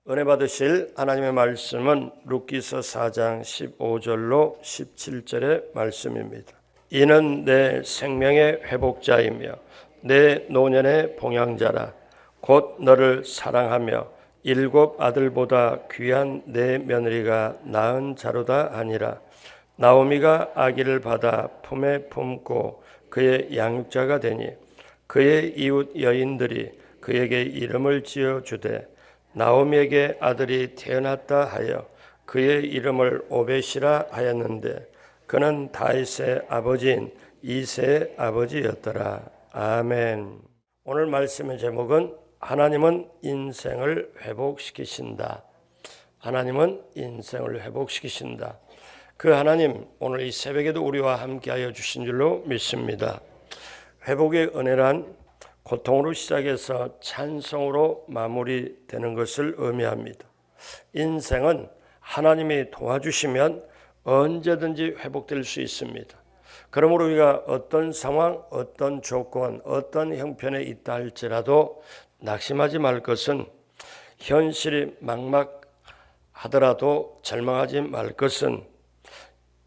은혜 받으실 하나님의 말씀은 룻기서 4장 15절로 17절의 말씀입니다. 이는 내 생명의 회복자이며 내 노년의 봉양자라. 곧 너를 사랑하며 7 아들보다 귀한 내 며느리가 낳은 자로다 하니라. 나오미가 아기를 받아 품에 품고 그의 양육자가 되니 그의 이웃 여인들이 그에게 이름을 지어 주되 나오미에게 아들이 태어났다 하여 그의 이름을 오벳이라 하였는데 그는 다윗의 아버지인 이새의 아버지였더라. 아멘. 오늘 말씀의 제목은 하나님은 인생을 회복시키신다. 하나님은 인생을 회복시키신다. 그 하나님 오늘 이 새벽에도 우리와 함께하여 주신 줄로 믿습니다. 회복의 은혜란 고통으로 시작해서 찬송으로 마무리되는 것을 의미합니다. 인생은 하나님이 도와주시면 언제든지 회복될 수 있습니다. 그러므로 우리가 어떤 상황, 어떤 조건, 어떤 형편에 있다 할지라도 낙심하지 말 것은, 현실이 막막하더라도 절망하지 말 것은,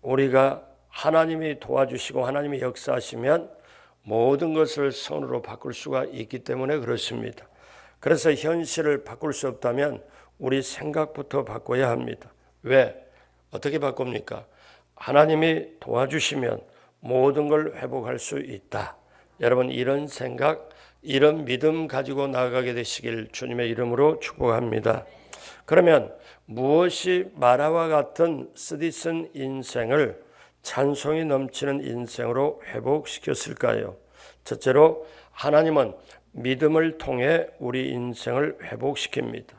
우리가 하나님이 도와주시고 하나님이 역사하시면 모든 것을 선으로 바꿀 수가 있기 때문에 그렇습니다. 그래서 현실을 바꿀 수 없다면 우리 생각부터 바꿔야 합니다. 왜? 어떻게 바꿉니까? 하나님이 도와주시면 모든 걸 회복할 수 있다. 여러분, 이런 생각, 이런 믿음 가지고 나아가게 되시길 주님의 이름으로 축복합니다. 그러면 무엇이 마라와 같은 쓰디쓴 인생을 찬송이 넘치는 인생으로 회복시켰을까요? 첫째로 하나님은 믿음을 통해 우리 인생을 회복시킵니다.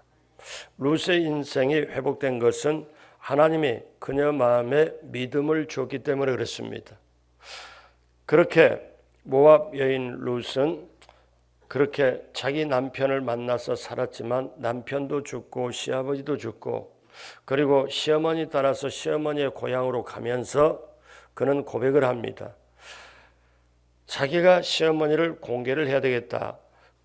룻의 인생이 회복된 것은 하나님이 그녀 마음에 믿음을 줬기 때문에 그렇습니다. 그렇게 모압 여인 룻은 그렇게 자기 남편을 만나서 살았지만 남편도 죽고 시아버지도 죽고, 그리고 시어머니 따라서 시어머니의 고향으로 가면서 그는 고백을 합니다. 자기가 시어머니를 공개를 해야 되겠다,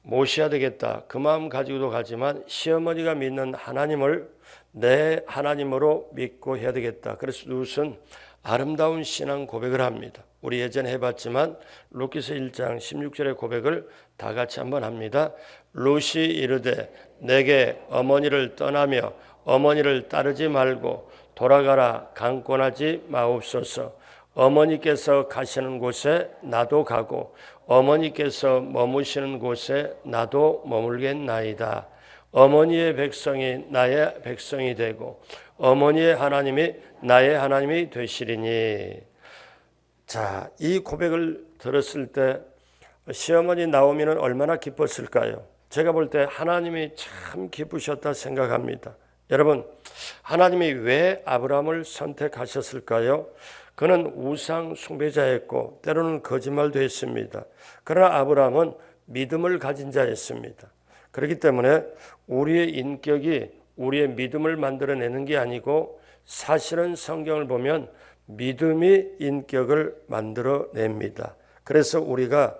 모셔야 되겠다, 그 마음 가지고도 가지만 시어머니가 믿는 하나님을 내 하나님으로 믿고 해야 되겠다. 그래서 룻은 아름다운 신앙 고백을 합니다. 우리 예전에 해봤지만 룻기서 1장 16절의 고백을 다 같이 한번 합니다. 룻이 이르되 내게 어머니를 떠나며 어머니를 따르지 말고 돌아가라 강권하지 마옵소서. 어머니께서 가시는 곳에 나도 가고 어머니께서 머무시는 곳에 나도 머물겠나이다. 어머니의 백성이 나의 백성이 되고 어머니의 하나님이 나의 하나님이 되시리니. 자, 이 고백을 들었을 때 시어머니 나오미는 얼마나 기뻤을까요? 제가 볼 때 하나님이 참 기쁘셨다 생각합니다. 여러분, 하나님이 왜 아브라함을 선택하셨을까요? 그는 우상 숭배자였고 때로는 거짓말도 했습니다. 그러나 아브라함은 믿음을 가진 자였습니다. 그렇기 때문에 우리의 인격이 우리의 믿음을 만들어내는 게 아니고 사실은 성경을 보면 믿음이 인격을 만들어냅니다. 그래서 우리가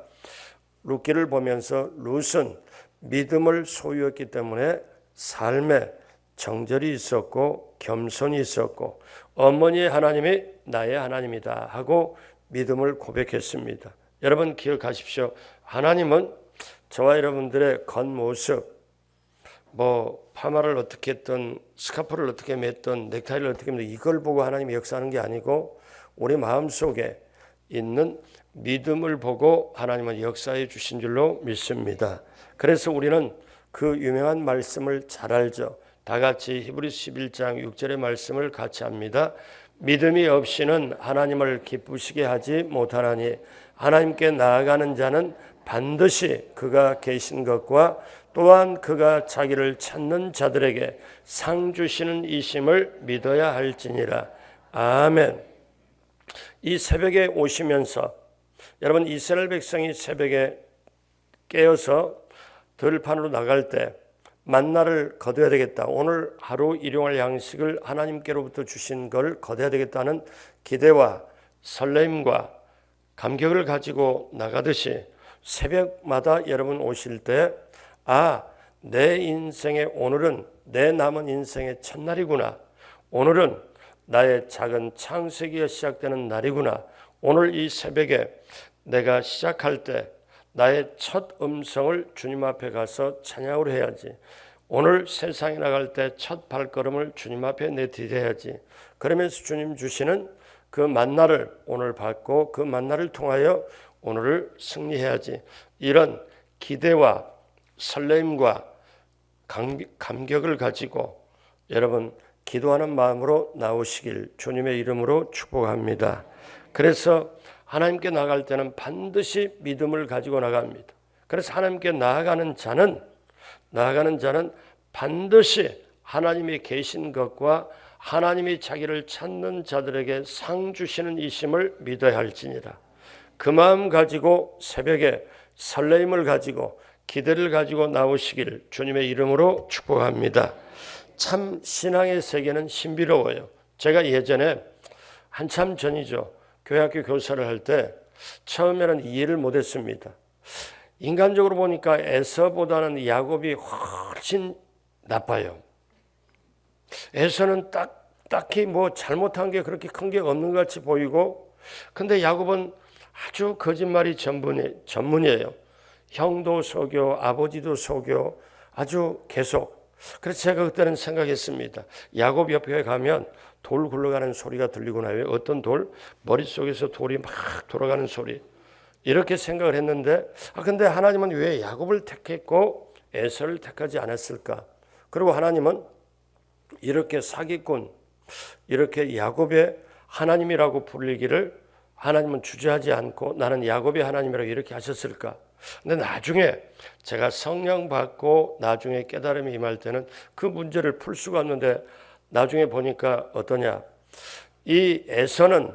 룻기를 보면서 룻은 믿음을 소유했기 때문에 삶에 정절이 있었고 겸손이 있었고 어머니의 하나님이 나의 하나님이다 하고 믿음을 고백했습니다. 여러분 기억하십시오. 하나님은 저와 여러분들의 겉모습, 파마를 어떻게 했든 스카프를 어떻게 맸든 넥타이를 어떻게 했든 이걸 보고 하나님이 역사하는 게 아니고 우리 마음속에 있는 믿음을 보고 하나님은 역사해 주신 줄로 믿습니다. 그래서 우리는 그 유명한 말씀을 잘 알죠. 다 같이 히브리서 11장 6절의 말씀을 같이 합니다. 믿음이 없이는 하나님을 기쁘시게 하지 못하나니 하나님께 나아가는 자는 반드시 그가 계신 것과 또한 그가 자기를 찾는 자들에게 상 주시는 이심을 믿어야 할지니라. 아멘. 이 새벽에 오시면서 여러분 이스라엘 백성이 새벽에 깨어서 들판으로 나갈 때 만나를 거둬야 되겠다. 오늘 하루 일용할 양식을 하나님께로부터 주신 걸 거둬야 되겠다는 기대와 설렘과 감격을 가지고 나가듯이 새벽마다 여러분 오실 때 내 인생의 오늘은 내 남은 인생의 첫날이구나. 오늘은 나의 작은 창세기가 시작되는 날이구나. 오늘 이 새벽에 내가 시작할 때 나의 첫 음성을 주님 앞에 가서 찬양을 해야지. 오늘 세상에 나갈 때 첫 발걸음을 주님 앞에 내디뎌야지. 그러면서 주님 주시는 그 만나를 오늘 받고 그 만나를 통하여 오늘을 승리해야지. 이런 기대와 설렘과 감격을 가지고 여러분 기도하는 마음으로 나오시길 주님의 이름으로 축복합니다. 그래서 하나님께 나갈 때는 반드시 믿음을 가지고 나갑니다. 그래서 하나님께 나아가는 자는 반드시 하나님이 계신 것과 하나님이 자기를 찾는 자들에게 상 주시는 이심을 믿어야 할지니라. 그 마음 가지고 새벽에 설레임을 가지고 기대를 가지고 나오시길 주님의 이름으로 축복합니다. 참 신앙의 세계는 신비로워요. 제가 예전에 한참 전이죠. 교회학교 교사를 할 때 처음에는 이해를 못했습니다. 인간적으로 보니까 에서보다는 야곱이 훨씬 나빠요. 에서는 딱히 뭐 잘못한 게 그렇게 큰 게 없는 것 같이 보이고, 근데 야곱은 아주 거짓말이 전문이에요. 형도 속여, 아버지도 속여, 아주 계속. 그래서 제가 그때는 생각했습니다. 야곱 옆에 가면 돌 굴러가는 소리가 들리고 나요. 어떤 돌? 머릿속에서 돌이 막 돌아가는 소리. 이렇게 생각을 했는데, 근데 하나님은 왜 야곱을 택했고 에서를 택하지 않았을까? 그리고 하나님은 이렇게 사기꾼, 이렇게 야곱의 하나님이라고 불리기를 하나님은 주저하지 않고 나는 야곱의 하나님이라고 이렇게 하셨을까? 근데 나중에 제가 성령 받고 나중에 깨달음이 임할 때는 그 문제를 풀 수가 없는데, 나중에 보니까 어떠냐? 이 에서는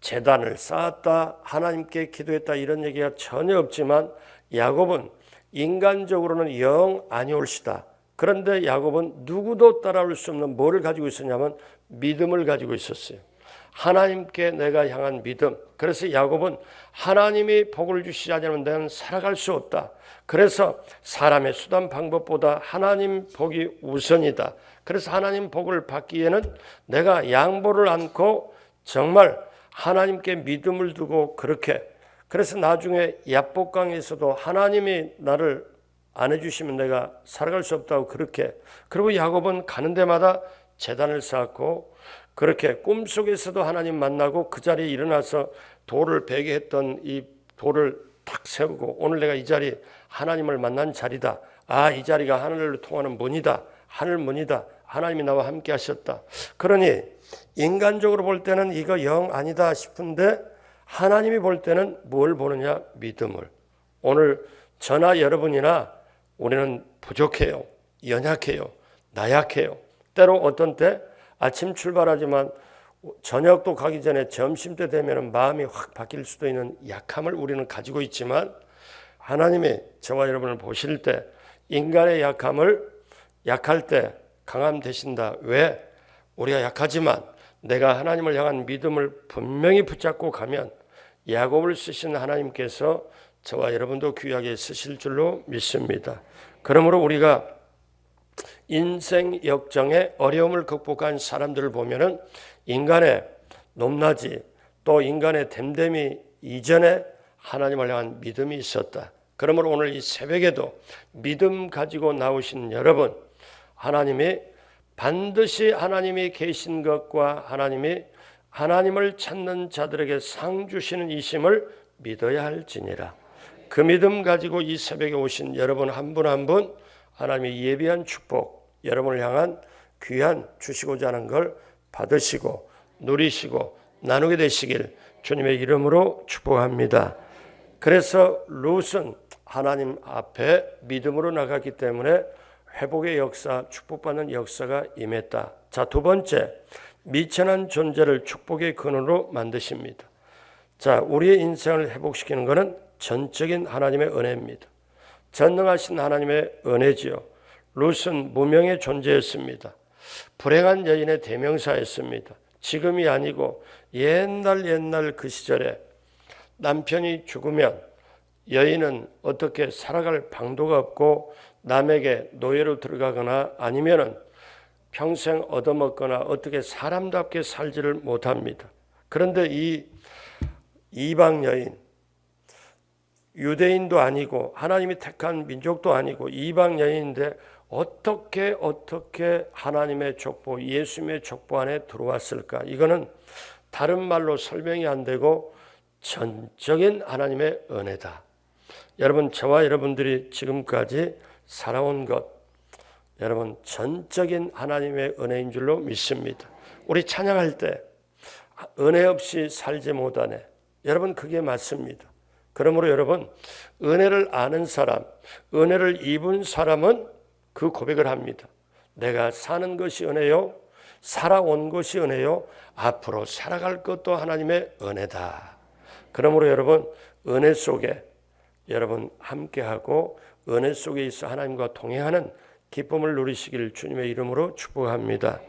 제단을 쌓았다, 하나님께 기도했다 이런 얘기가 전혀 없지만 야곱은 인간적으로는 영 아니올시다. 그런데 야곱은 누구도 따라올 수 없는 뭐를 가지고 있었냐면 믿음을 가지고 있었어요. 하나님께 내가 향한 믿음. 그래서 야곱은 하나님이 복을 주시지 않으면 나는 살아갈 수 없다. 그래서 사람의 수단 방법보다 하나님 복이 우선이다. 그래서 하나님 복을 받기에는 내가 양보를 않고 정말 하나님께 믿음을 두고 그렇게, 그래서 나중에 야복강에서도 하나님이 나를 안 해주시면 내가 살아갈 수 없다고 그렇게, 그리고 야곱은 가는 데마다 제단을 쌓고 그렇게 꿈속에서도 하나님 만나고 그 자리에 일어나서 돌을 베게 했던 이 돌을 탁 세우고 오늘 내가 이 자리 하나님을 만난 자리다. 이 자리가 하늘로 통하는 문이다. 하늘 문이다. 하나님이 나와 함께 하셨다. 그러니 인간적으로 볼 때는 이거 영 아니다 싶은데 하나님이 볼 때는 뭘 보느냐? 믿음을. 오늘 저나 여러분이나 우리는 부족해요. 연약해요. 나약해요. 때로 어떤 때 아침 출발하지만 저녁도 가기 전에 점심때 되면 마음이 확 바뀔 수도 있는 약함을 우리는 가지고 있지만 하나님이 저와 여러분을 보실 때 인간의 약할 때 강함 되신다. 왜? 우리가 약하지만 내가 하나님을 향한 믿음을 분명히 붙잡고 가면 야곱을 쓰신 하나님께서 저와 여러분도 귀하게 쓰실 줄로 믿습니다. 그러므로 우리가 인생 역정의 어려움을 극복한 사람들을 보면은 인간의 높낮이 또 인간의 됨됨이 이전에 하나님을 향한 믿음이 있었다. 그러므로 오늘 이 새벽에도 믿음 가지고 나오신 여러분, 하나님이 반드시 하나님이 계신 것과 하나님을 찾는 자들에게 상 주시는 이심을 믿어야 할지니라. 그 믿음 가지고 이 새벽에 오신 여러분 한 분 한 분 하나님의 예비한 축복, 여러분을 향한 귀한 주시고자 하는 걸 받으시고 누리시고 나누게 되시길 주님의 이름으로 축복합니다. 그래서 룻은 하나님 앞에 믿음으로 나갔기 때문에 회복의 역사, 축복받는 역사가 임했다. 자, 두 번째, 미천한 존재를 축복의 근원으로 만드십니다. 자, 우리의 인생을 회복시키는 것은 전적인 하나님의 은혜입니다. 전능하신 하나님의 은혜지요. 룻은 무명의 존재였습니다. 불행한 여인의 대명사였습니다. 지금이 아니고 옛날 그 시절에 남편이 죽으면 여인은 어떻게 살아갈 방도가 없고 남에게 노예로 들어가거나 아니면은 평생 얻어먹거나 어떻게 사람답게 살지를 못합니다. 그런데 이 이방 여인, 유대인도 아니고 하나님이 택한 민족도 아니고 이방 여인인데 어떻게 하나님의 족보, 예수님의 족보 안에 들어왔을까? 이거는 다른 말로 설명이 안 되고 전적인 하나님의 은혜다. 여러분, 저와 여러분들이 지금까지 살아온 것, 여러분 전적인 하나님의 은혜인 줄로 믿습니다. 우리 찬양할 때 은혜 없이 살지 못하네. 여러분, 그게 맞습니다. 그러므로 여러분, 은혜를 아는 사람, 은혜를 입은 사람은 그 고백을 합니다. 내가 사는 것이 은혜요, 살아온 것이 은혜요, 앞으로 살아갈 것도 하나님의 은혜다. 그러므로 여러분, 은혜 속에 여러분 함께하고 은혜 속에 있어 하나님과 동행하는 기쁨을 누리시기를 주님의 이름으로 축복합니다.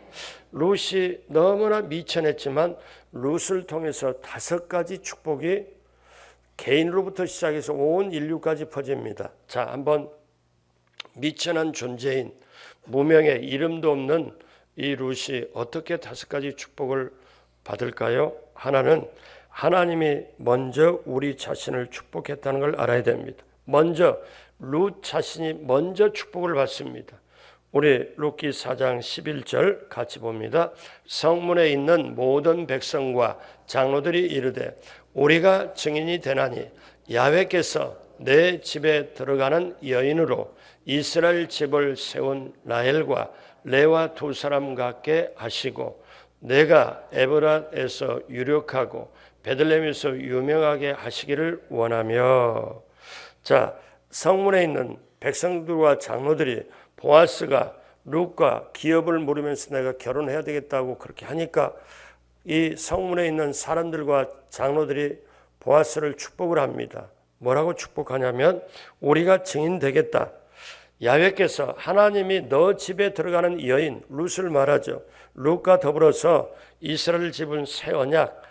룻이 너무나 미천했지만 룻을 통해서 5가지 축복이 개인으로부터 시작해서 온 인류까지 퍼집니다. 자, 한번 미천한 존재인 무명의 이름도 없는 이 룻이 어떻게 5가지 축복을 받을까요? 하나는 하나님이 먼저 우리 자신을 축복했다는 걸 알아야 됩니다. 먼저 룻 자신이 먼저 축복을 받습니다. 우리 룻기 4장 11절 같이 봅니다. 성문에 있는 모든 백성과 장로들이 이르되 우리가 증인이 되나니 야훼께서 내 집에 들어가는 여인으로 이스라엘 집을 세운 라헬과 레와 2사람 같게 하시고 내가 에브랏에서 유력하고 베들레헴에서 유명하게 하시기를 원하며. 자, 성문에 있는 백성들과 장로들이 보아스가 룻과 기업을 물으면서 내가 결혼해야 되겠다고 그렇게 하니까 이 성문에 있는 사람들과 장로들이 보아스를 축복을 합니다. 뭐라고 축복하냐면 우리가 증인 되겠다. 야훼께서 하나님이 너 집에 들어가는 여인 룻을 말하죠. 룻과 더불어서 이스라엘 집은 새 언약,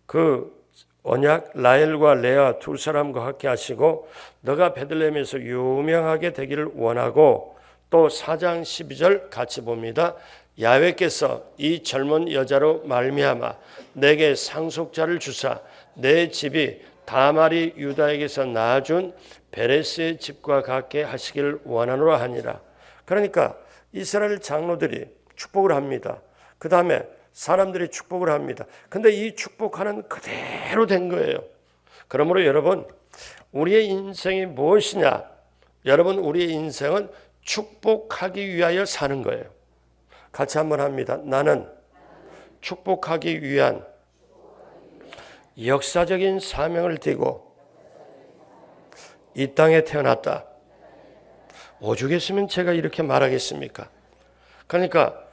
그 언약 라헬과 레아 2사람과 함께 하시고 너가 베들레헴에서 유명하게 되기를 원하고 또 4장 12절 같이 봅니다. 야훼께서 이 젊은 여자로 말미암아 내게 상속자를 주사 내 집이 다말이 유다에게서 낳아준 베레스의 집과 같게 하시기를 원하노라 하니라. 그러니까 이스라엘 장로들이 축복을 합니다. 그 다음에 사람들이 축복을 합니다. 근데 이 축복하는 그대로 된 거예요. 그러므로 여러분, 우리의 인생이 무엇이냐? 여러분, 우리의 인생은 축복하기 위하여 사는 거예요. 같이 한번 합니다. 나는 축복하기 위한 역사적인 사명을 띠고 이 땅에 태어났다. 오죽했으면 제가 이렇게 말하겠습니까? 그러니까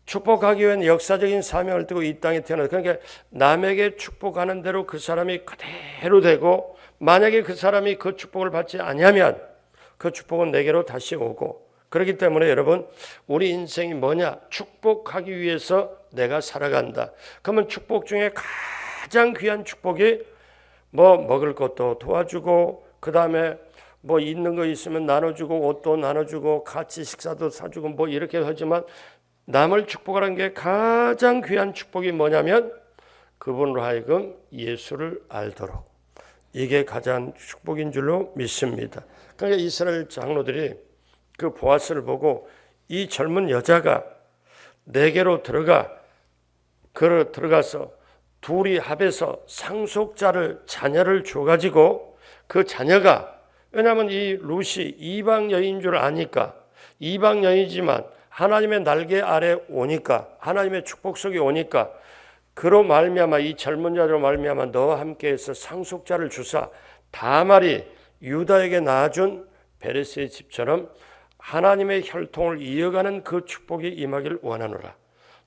축복하기 위한 역사적인 사명을 띠고 이 땅에 태어났다. 그러니까 남에게 축복하는 대로 그 사람이 그대로 되고 만약에 그 사람이 그 축복을 받지 아니하면 그 축복은 내게로 다시 오고, 그렇기 때문에 여러분, 우리 인생이 뭐냐? 축복하기 위해서 내가 살아간다. 그러면 축복 중에 가장 귀한 축복이 뭐 먹을 것도 도와주고, 그 다음에 뭐 있는 거 있으면 나눠주고, 옷도 나눠주고, 같이 식사도 사주고, 뭐 이렇게 하지만 남을 축복하는 게 가장 귀한 축복이 뭐냐면 그분으로 하여금 예수를 알도록, 이게 가장 축복인 줄로 믿습니다. 그러니까 이스라엘 장로들이 그 보아스를 보고 이 젊은 여자가 내게로 들어가서 둘이 합해서 상속자를, 자녀를 줘가지고 그 자녀가, 왜냐하면 이 룻이 이방 여인인 줄 아니까, 이방 여인이지만 하나님의 날개 아래 오니까, 하나님의 축복 속에 오니까, 그로 말미암아 이 젊은 여자로 말미암아 너와 함께해서 상속자를 주사 다말이 유다에게 낳아준 베레스의 집처럼 하나님의 혈통을 이어가는 그 축복이 임하기를 원하노라.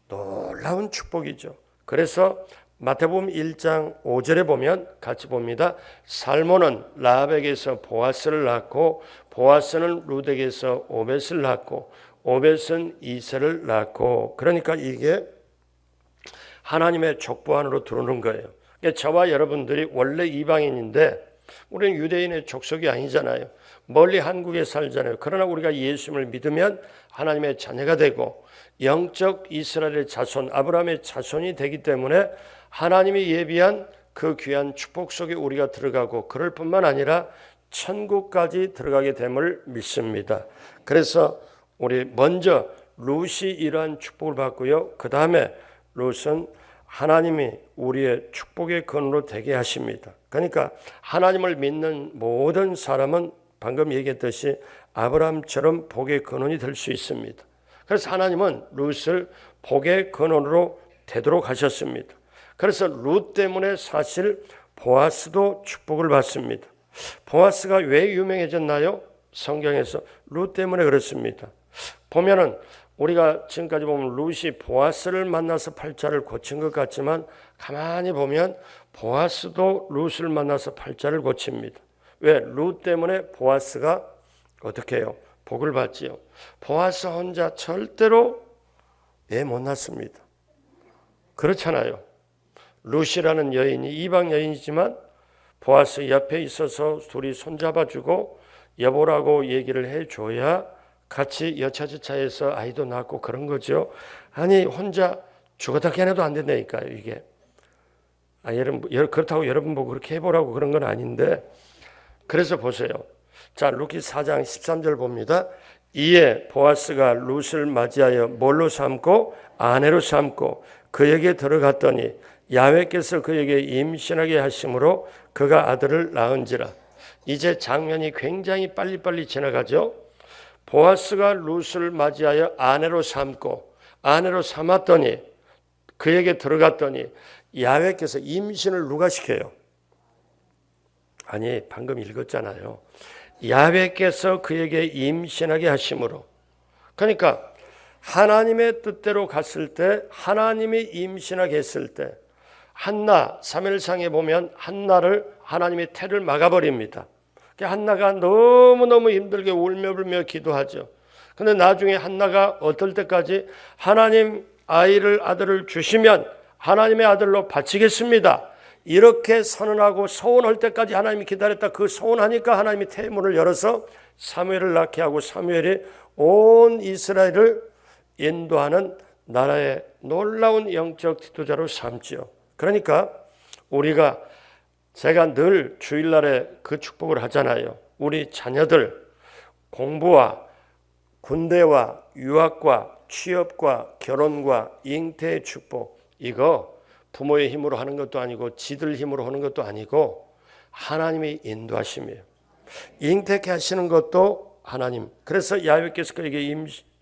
놀라운 축복이죠. 그래서 마태복음 1장 5절에 보면 같이 봅니다. 살몬은 라합에게서 보아스를 낳고 보아스는 룻에게서 오벳을 낳고 오벳은 이세를 낳고, 그러니까 이게 하나님의 족보 안으로 들어오는 거예요. 그러니까 저와 여러분들이 원래 이방인인데 우리는 유대인의 족속이 아니잖아요. 멀리 한국에 살잖아요. 그러나 우리가 예수님을 믿으면 하나님의 자녀가 되고 영적 이스라엘의 자손, 아브라함의 자손이 되기 때문에 하나님이 예비한 그 귀한 축복 속에 우리가 들어가고 그럴 뿐만 아니라 천국까지 들어가게 됨을 믿습니다. 그래서 우리 먼저 룻이 이러한 축복을 받고요. 그 다음에 룻은 하나님이 우리의 축복의 근원으로 되게 하십니다. 그러니까 하나님을 믿는 모든 사람은 방금 얘기했듯이 아브라함처럼 복의 근원이 될 수 있습니다. 그래서 하나님은 룻을 복의 근원으로 되도록 하셨습니다. 그래서 룻 때문에 사실 보아스도 축복을 받습니다. 보아스가 왜 유명해졌나요? 성경에서 룻 때문에 그렇습니다. 보면은 우리가 지금까지 보면 룻이 보아스를 만나서 팔자를 고친 것 같지만 가만히 보면 보아스도 룻을 만나서 팔자를 고칩니다. 왜? 룻 때문에 보아스가 어떻게 해요? 복을 받지요. 보아스 혼자 절대로 애 못 낳습니다. 그렇잖아요. 룻이라는 여인이 이방 여인이지만 보아스 옆에 있어서 둘이 손잡아주고 여보라고 얘기를 해줘야 같이 여차저차해서 아이도 낳고 그런 거죠. 아니 혼자 죽어다 깨내도 안 된다니까요. 이게 여러분, 그렇다고 여러분 보고 그렇게 해보라고 그런 건 아닌데, 그래서 보세요. 자, 룻기 4장 13절 봅니다. 이에 보아스가 룻을 맞이하여 뭘로 삼고 아내로 삼고 그에게 들어갔더니 야훼께서 그에게 임신하게 하심으로 그가 아들을 낳은지라. 이제 장면이 굉장히 빨리빨리 지나가죠. 보아스가 룻을 맞이하여 아내로 삼았더니 그에게 들어갔더니 야훼께서 임신을 누가 시켜요? 아니 방금 읽었잖아요. 야훼께서 그에게 임신하게 하심으로. 그러니까 하나님의 뜻대로 갔을 때, 하나님이 임신하게 했을 때, 한나 사무엘상에 보면 한나를 하나님이 태를 막아버립니다. 한나가 너무너무 힘들게 울며불며 기도하죠. 근데 나중에 한나가 어떨 때까지 하나님 아들을 주시면 하나님의 아들로 바치겠습니다. 이렇게 선언하고 서원할 때까지 하나님이 기다렸다. 그 서원하니까 하나님이 태문을 열어서 사무엘을 낳게 하고 사무엘이 온 이스라엘을 인도하는 나라의 놀라운 영적 지도자로 삼지요. 그러니까 제가 늘 주일날에 그 축복을 하잖아요. 우리 자녀들 공부와 군대와 유학과 취업과 결혼과 잉태의 축복, 이거 부모의 힘으로 하는 것도 아니고 지들 힘으로 하는 것도 아니고 하나님이 인도하심이에요. 잉태케 하시는 것도 하나님. 그래서 야훼께서 그에게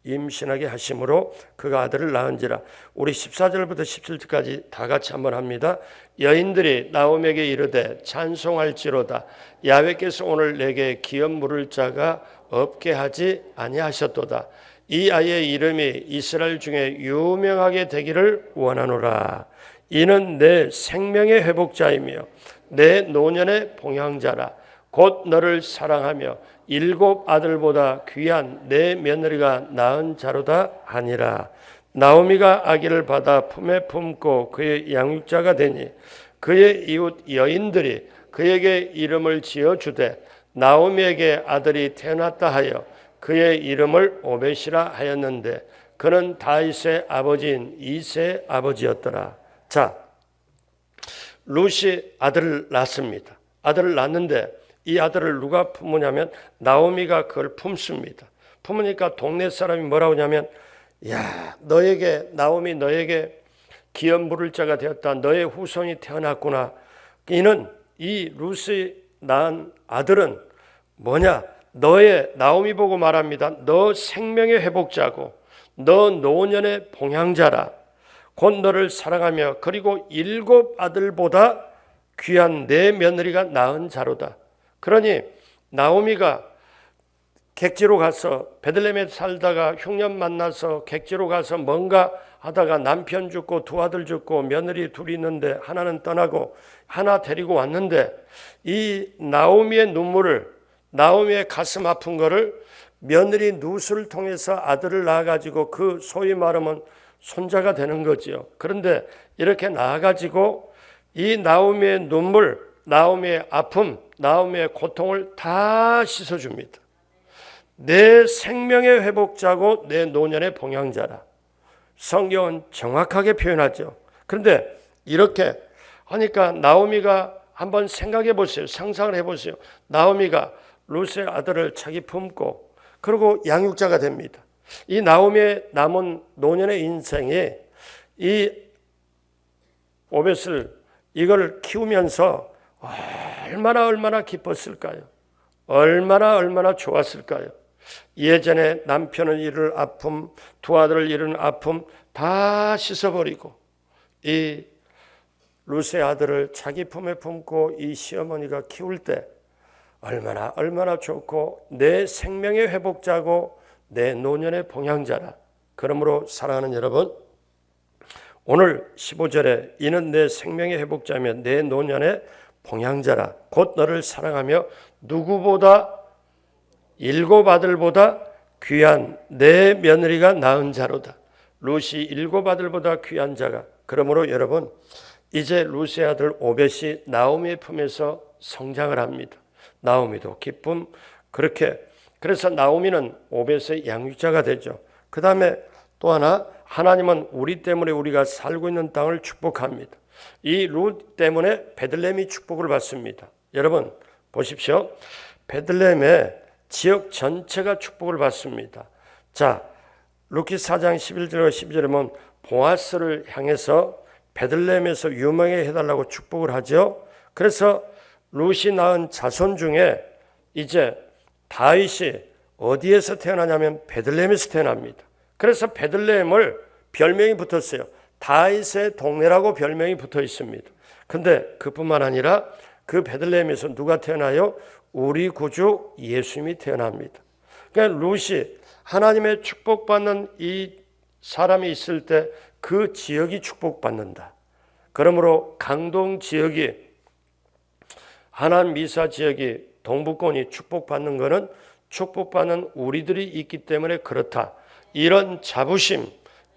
임신하게 하심으로 그가 아들을 낳은지라. 우리 14절부터 17절까지 다 같이 한번 합니다. 여인들이 나오미에게 이르되 찬송할지로다. 야훼께서 오늘 내게 기업 물을 자가 없게 하지 아니하셨도다. 이 아이의 이름이 이스라엘 중에 유명하게 되기를 원하노라. 이는 내 생명의 회복자이며 내 노년의 봉양자라. 곧 너를 사랑하며 7 아들보다 귀한 내 며느리가 낳은 자로다 하니라. 나오미가 아기를 받아 품에 품고 그의 양육자가 되니 그의 이웃 여인들이 그에게 이름을 지어주되 나오미에게 아들이 태어났다 하여 그의 이름을 오벳이라 하였는데 그는 다윗의 아버지인 이새의 아버지였더라. 자, 룻이 아들을 낳습니다. 아들을 낳는데 이 아들을 누가 품으냐면 나오미가 그걸 품습니다. 품으니까 동네 사람이 뭐라고 하냐면, 야, 나오미 너에게 기업 물을 자가 되었다. 너의 후손이 태어났구나. 이 룻이 낳은 아들은 뭐냐? 나오미 보고 말합니다. 너 생명의 회복자고 너 노년의 봉양자라. 곧 너를 사랑하며 그리고 7 아들보다 귀한 내 며느리가 낳은 자로다. 그러니 나오미가 객지로 가서 베들레헴에 살다가 흉년 만나서 객지로 가서 뭔가 하다가 남편 죽고 2 아들 죽고 며느리 둘이 있는데 하나는 떠나고 하나 데리고 왔는데 이 나오미의 눈물을, 나오미의 가슴 아픈 거를 며느리 룻을 통해서 아들을 낳아가지고 그 소위 말하면 손자가 되는 거죠. 그런데 이렇게 낳아가지고 이 나오미의 눈물, 나오미의 아픔, 나오미의 고통을 다 씻어줍니다. 내 생명의 회복자고 내 노년의 봉양자라. 성경은 정확하게 표현하죠. 그런데 이렇게 하니까 나오미가 한번 생각해 보세요. 상상을 해 보세요. 나오미가 룻의 아들을 자기 품고 그리고 양육자가 됩니다. 이 나오미의 남은 노년의 인생이 이 오벳을 이걸 키우면서 얼마나 기뻤을까요? 얼마나 좋았을까요? 예전에 남편을 잃을 아픔, 두 아들을 잃은 아픔 다 씻어버리고 이 룻의 아들을 자기 품에 품고 이 시어머니가 키울 때 얼마나 좋고 내 생명의 회복자고 내 노년의 봉양자라. 그러므로 사랑하는 여러분, 오늘 15절에 이는 내 생명의 회복자며 내 노년의 봉양자라. 곧 너를 사랑하며 누구보다 일곱 아들보다 귀한 내 며느리가 낳은 자로다. 룻이 일곱 아들보다 귀한 자가. 그러므로 여러분, 이제 룻의 아들 오벳이 나오미의 품에서 성장을 합니다. 나오미도 기쁨. 그래서 나오미는 오벳의 양육자가 되죠. 그 다음에 또 하나, 하나님은 우리 때문에 우리가 살고 있는 땅을 축복합니다. 이 룻 때문에 베들레헴이 축복을 받습니다. 여러분 보십시오. 베들레헴의 지역 전체가 축복을 받습니다. 자, 루키 4장 11절과 12절에 보면 보아스를 향해서 베들레헴에서 유명하게 해달라고 축복을 하죠. 그래서 룻이 낳은 자손 중에 이제 다윗이 어디에서 태어나냐면 베들레헴에서 태어납니다. 그래서 베들레헴을 별명이 붙었어요. 다윗의 동네라고 별명이 붙어 있습니다. 근데 그뿐만 아니라 그 베들레헴에서 누가 태어나요? 우리 구주 예수님이 태어납니다. 그러니까 룻이 하나님의 축복받는 이 사람이 있을 때 그 지역이 축복받는다. 그러므로 강동 지역이 하나님 미사 지역이 동부권이 축복받는 것은 축복받는 우리들이 있기 때문에 그렇다. 이런 자부심,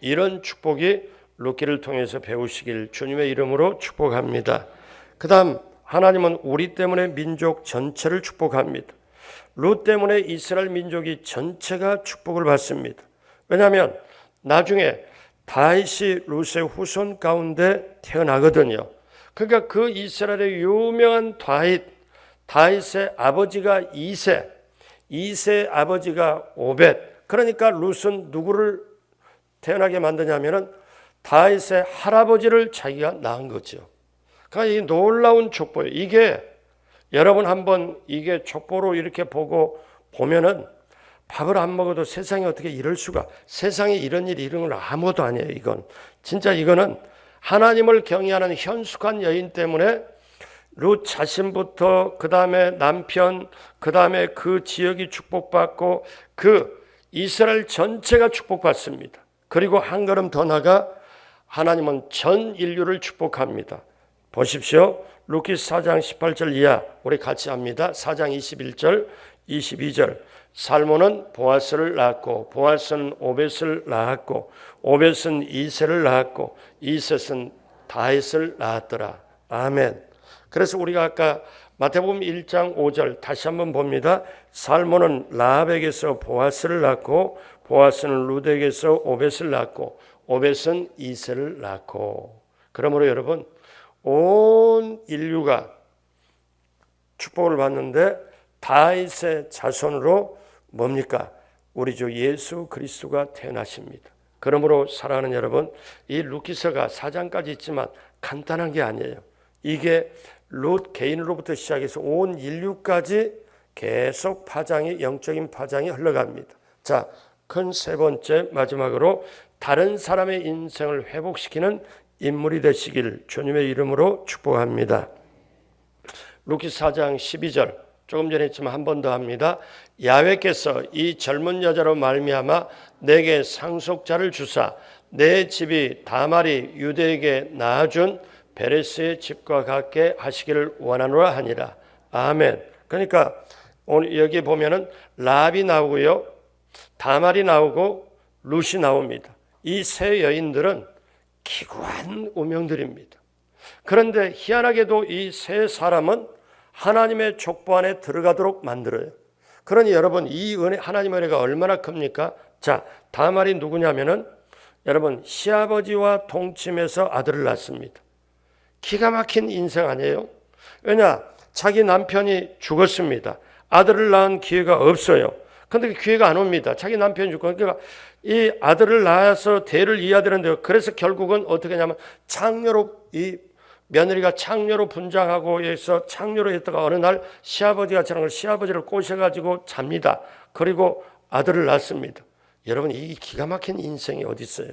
이런 축복이 룻기를 통해서 배우시길 주님의 이름으로 축복합니다. 그 다음 하나님은 우리 때문에 민족 전체를 축복합니다. 룻 때문에 이스라엘 민족이 전체가 축복을 받습니다. 왜냐하면 나중에 다윗이 룻의 후손 가운데 태어나거든요. 그러니까 그 이스라엘의 유명한 다윗의 아버지가 이세 아버지가 오벳. 그러니까 룻은 누구를 태어나게 만드냐면은 다윗의 할아버지를 자기가 낳은 거죠. 그러니까 이 놀라운 족보예요. 이게 여러분 한번 이게 족보로 이렇게 보면은 밥을 안 먹어도 세상에 어떻게 이럴 수가, 세상에 이런 일이 이런 건 아무것도 아니에요. 이거는 하나님을 경외하는 현숙한 여인 때문에 룻 자신부터 그 다음에 남편, 그 다음에 그 지역이 축복받고 그 이스라엘 전체가 축복받습니다. 그리고 한 걸음 더 나가 하나님은 전 인류를 축복합니다. 보십시오. 루키 4장 18절 이하 우리 같이 합니다. 4장 21절 22절 살몬은 보아스를 낳았고 보아스는 오벳을 낳았고 오벳은 이세를 낳았고 이셋은 다윗을 낳았더라. 아멘. 그래서 우리가 아까 마태복음 1장 5절 다시 한번 봅니다. 살몬은 라합에게서 보아스를 낳고 보아스는 룻에게서 오벳을 낳고 오벳은 이세를 낳고. 그러므로 여러분 온 인류가 축복을 받는데 다윗의 자손으로 뭡니까? 우리 주 예수 그리스도가 태어나십니다. 그러므로 사랑하는 여러분, 이 룻기서가 4장까지 있지만 간단한 게 아니에요. 이게 룻 개인으로부터 시작해서 온 인류까지 계속 영적인 파장이 흘러갑니다. 자, 큰 세 번째 마지막으로 다른 사람의 인생을 회복시키는 인물이 되시길 주님의 이름으로 축복합니다. 루키 4장 12절 조금 전에 했지만 한 번 더 합니다. 야훼께서 이 젊은 여자로 말미암아 내게 상속자를 주사 내 집이 다말이 유대에게 낳아준 베레스의 집과 같게 하시기를 원하노라 하니라. 아멘. 그러니까 오늘 여기 보면은 라합이 나오고요, 다말이 나오고 룻이 나옵니다. 이 세 여인들은 기구한 운명들입니다. 그런데 희한하게도 이 세 사람은 하나님의 족보 안에 들어가도록 만들어요. 그러니 여러분, 이 은혜, 하나님의 은혜가 얼마나 큽니까? 자, 다말이 누구냐면은 여러분, 시아버지와 동침해서 아들을 낳습니다. 기가 막힌 인생 아니에요? 왜냐? 자기 남편이 죽었습니다. 아들을 낳은 기회가 없어요. 그런데 기회가 안 옵니다. 자기 남편이 죽고. 그러니까 이 아들을 낳아서 대를 이어야 되는데요. 그래서 결국은 어떻게 하냐면 창녀로, 이 며느리가 창녀로 분장하고 해서 창녀로 했다가 어느 날 시아버지가 저런 걸 시아버지를 꼬셔가지고 잡니다. 그리고 아들을 낳습니다. 여러분, 이 기가 막힌 인생이 어디 있어요?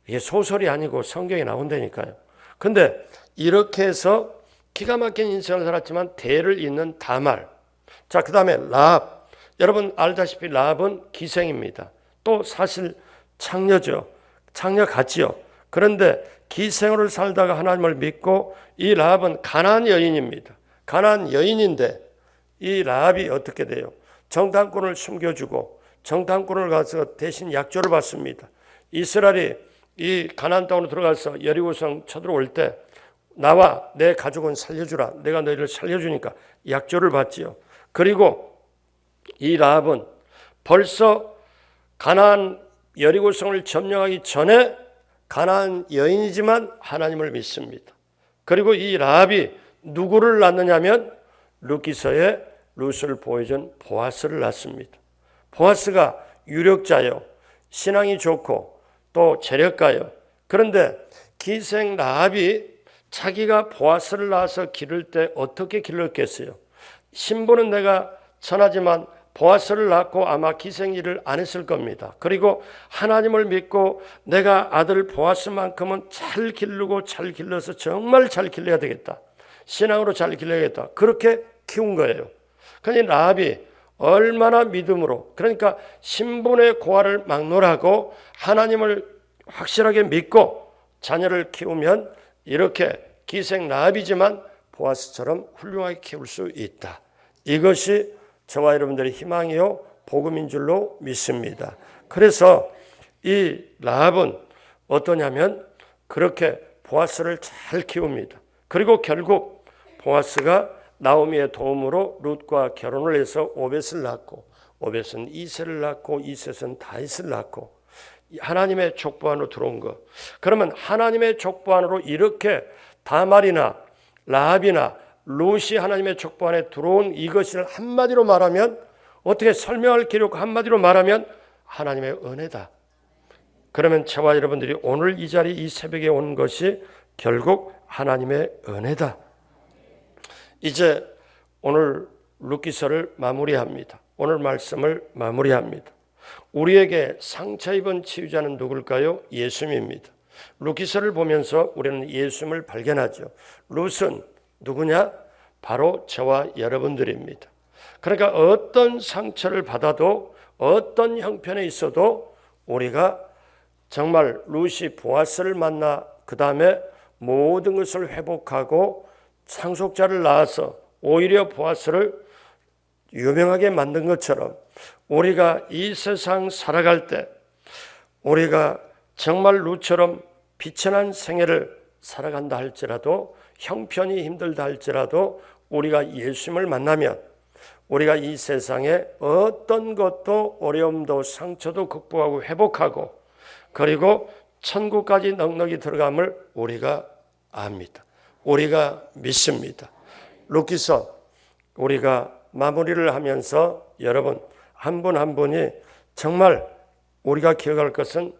이게 소설이 아니고 성경에 나온다니까요. 근데 이렇게 해서 기가 막힌 인생을 살았지만 대를 잇는 다말. 자, 그 다음에 라합. 여러분 알다시피 라합은 기생입니다. 또 사실 창녀죠. 창녀 같지요. 그런데 기생으로 살다가 하나님을 믿고, 이 라합은 가나안 여인입니다. 가나안 여인인데 이 라합이 어떻게 돼요? 정탐꾼을 숨겨주고 정탐꾼을 가서 대신 약조를 받습니다. 이스라엘이 이 가나안 땅으로 들어가서 여리고성 쳐들어올 때 나와 내 가족은 살려주라. 내가 너희를 살려주니까 약조를 받지요. 그리고 이 라합은 벌써 가나안 여리고성을 점령하기 전에 가나안 여인이지만 하나님을 믿습니다. 그리고 이 라합이 누구를 낳느냐면 룻기서에 룻을 보여준 보아스를 낳습니다. 보아스가 유력자요, 신앙이 좋고 또 재력가요. 그런데 기생 라합이 자기가 보아스를 낳아서 기를 때 어떻게 길렀겠어요? 신부는 내가 전하지만 보아스를 낳고 아마 기생일을 안 했을 겁니다. 그리고 하나님을 믿고 내가 아들 보아스만큼은 잘 기르고 잘 길러서 정말 잘 길러야 되겠다. 신앙으로 잘 길러야겠다. 그렇게 키운 거예요. 그러니 라합이 얼마나 믿음으로, 그러니까 신분의 고아를 막론하고 하나님을 확실하게 믿고 자녀를 키우면 이렇게 기생 라합이지만 보아스처럼 훌륭하게 키울 수 있다. 이것이 저와 여러분들의 희망이요 복음인 줄로 믿습니다. 그래서 이 라합은 어떠냐면 그렇게 보아스를 잘 키웁니다. 그리고 결국 보아스가 나오미의 도움으로 룻과 결혼을 해서 오벳을 낳고, 오벳은 이셋을 낳고, 이셋은 다윗을 낳고, 하나님의 족보 안으로 들어온 것. 그러면 하나님의 족보 안으로 이렇게 다말이나 라합이나 룻이 하나님의 족보 안에 들어온 이것을 한마디로 말하면, 어떻게 설명할 기록 한마디로 말하면 하나님의 은혜다. 그러면 저와 여러분들이 오늘 이 자리 이 새벽에 온 것이 결국 하나님의 은혜다. 이제 오늘 룻기서를 마무리합니다. 오늘 말씀을 마무리합니다. 우리에게 상처 입은 치유자는 누굴까요? 예수님입니다. 룻기서를 보면서 우리는 예수님을 발견하죠. 룻은 누구냐? 바로 저와 여러분들입니다. 그러니까 어떤 상처를 받아도 어떤 형편에 있어도 우리가 정말 룻이 보아스를 만나 그 다음에 모든 것을 회복하고 상속자를 낳아서 오히려 보아스를 유명하게 만든 것처럼 우리가 이 세상 살아갈 때 우리가 정말 룻처럼 비천한 생애를 살아간다 할지라도, 형편이 힘들다 할지라도 우리가 예수님을 만나면 우리가 이 세상에 어떤 것도 어려움도 상처도 극복하고 회복하고 그리고 천국까지 넉넉히 들어감을 우리가 압니다. 우리가 믿습니다. 룻기서 우리가 마무리를 하면서 여러분 한 분 한 분이 정말 우리가 기억할 것은,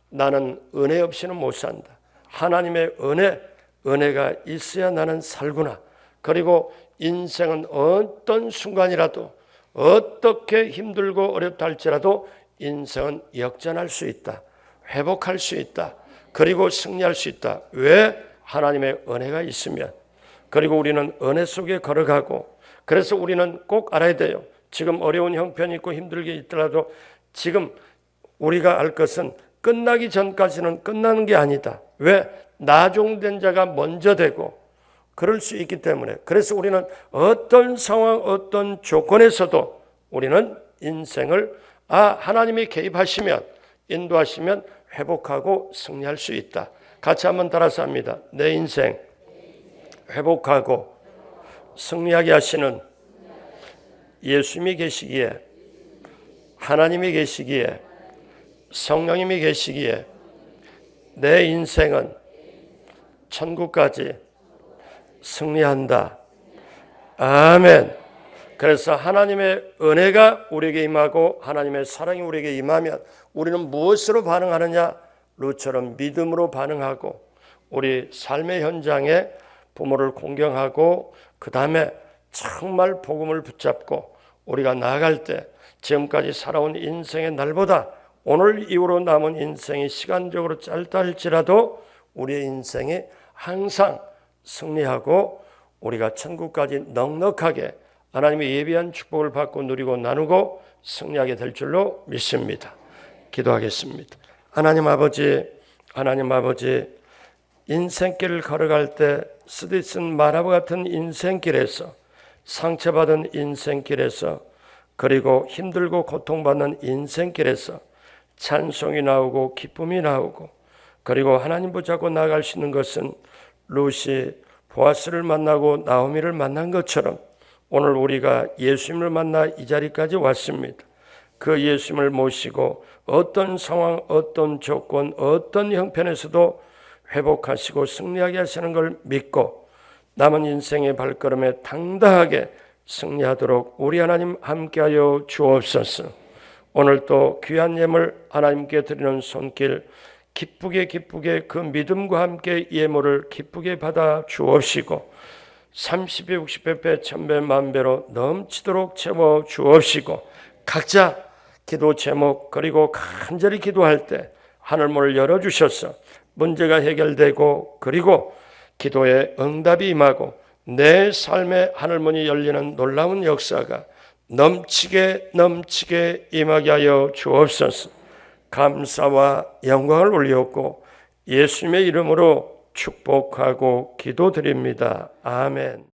나는 은혜 없이는 못 산다. 하나님의 은혜가 있어야 나는 살구나. 그리고 인생은 어떤 순간이라도 어떻게 힘들고 어렵다 할지라도 인생은 역전할 수 있다. 회복할 수 있다. 그리고 승리할 수 있다. 왜? 하나님의 은혜가 있으면. 그리고 우리는 은혜 속에 걸어가고, 그래서 우리는 꼭 알아야 돼요. 지금 어려운 형편이 있고 힘들게 있더라도 지금 우리가 알 것은 끝나기 전까지는 끝나는 게 아니다. 왜? 나종된 자가 먼저 되고 그럴 수 있기 때문에. 그래서 우리는 어떤 상황, 어떤 조건에서도 우리는 인생을 하나님이 개입하시면, 인도하시면 회복하고 승리할 수 있다. 같이 한번 따라서 합니다. 내 인생 회복하고 승리하게 하시는 예수님이 계시기에, 하나님이 계시기에, 성령님이 계시기에 내 인생은 천국까지 승리한다. 아멘. 그래서 하나님의 은혜가 우리에게 임하고 하나님의 사랑이 우리에게 임하면 우리는 무엇으로 반응하느냐? 룻처럼 믿음으로 반응하고 우리 삶의 현장에 부모를 공경하고 그 다음에 정말 복음을 붙잡고 우리가 나아갈 때 지금까지 살아온 인생의 날보다 오늘 이후로 남은 인생이 시간적으로 짧다 할지라도 우리의 인생이 항상 승리하고 우리가 천국까지 넉넉하게 하나님의 예비한 축복을 받고 누리고 나누고 승리하게 될 줄로 믿습니다. 기도하겠습니다. 하나님 아버지, 인생길을 걸어갈 때 쓰디쓴 말하고 같은 인생길에서, 상처받은 인생길에서, 그리고 힘들고 고통받는 인생길에서 찬송이 나오고 기쁨이 나오고, 그리고 하나님 붙잡고 나아갈 수 있는 것은 룻이 보아스를 만나고 나오미를 만난 것처럼 오늘 우리가 예수님을 만나 이 자리까지 왔습니다. 그 예수님을 모시고 어떤 상황, 어떤 조건, 어떤 형편에서도 회복하시고 승리하게 하시는 걸 믿고 남은 인생의 발걸음에 당당하게 승리하도록 우리 하나님 함께하여 주옵소서. 오늘 또 귀한 예물 하나님께 드리는 손길 기쁘게 그 믿음과 함께 예물을 기쁘게 받아 주옵시고 30배, 60배, 1000배, 만배로 넘치도록 채워 주옵시고 각자 기도 제목 그리고 간절히 기도할 때 하늘문을 열어주셔서 문제가 해결되고 그리고 기도에 응답이 임하고 내 삶의 하늘문이 열리는 놀라운 역사가 넘치게 임하게 하여 주옵소서. 감사와 영광을 올리옵고 예수님의 이름으로 축복하고 기도드립니다. 아멘.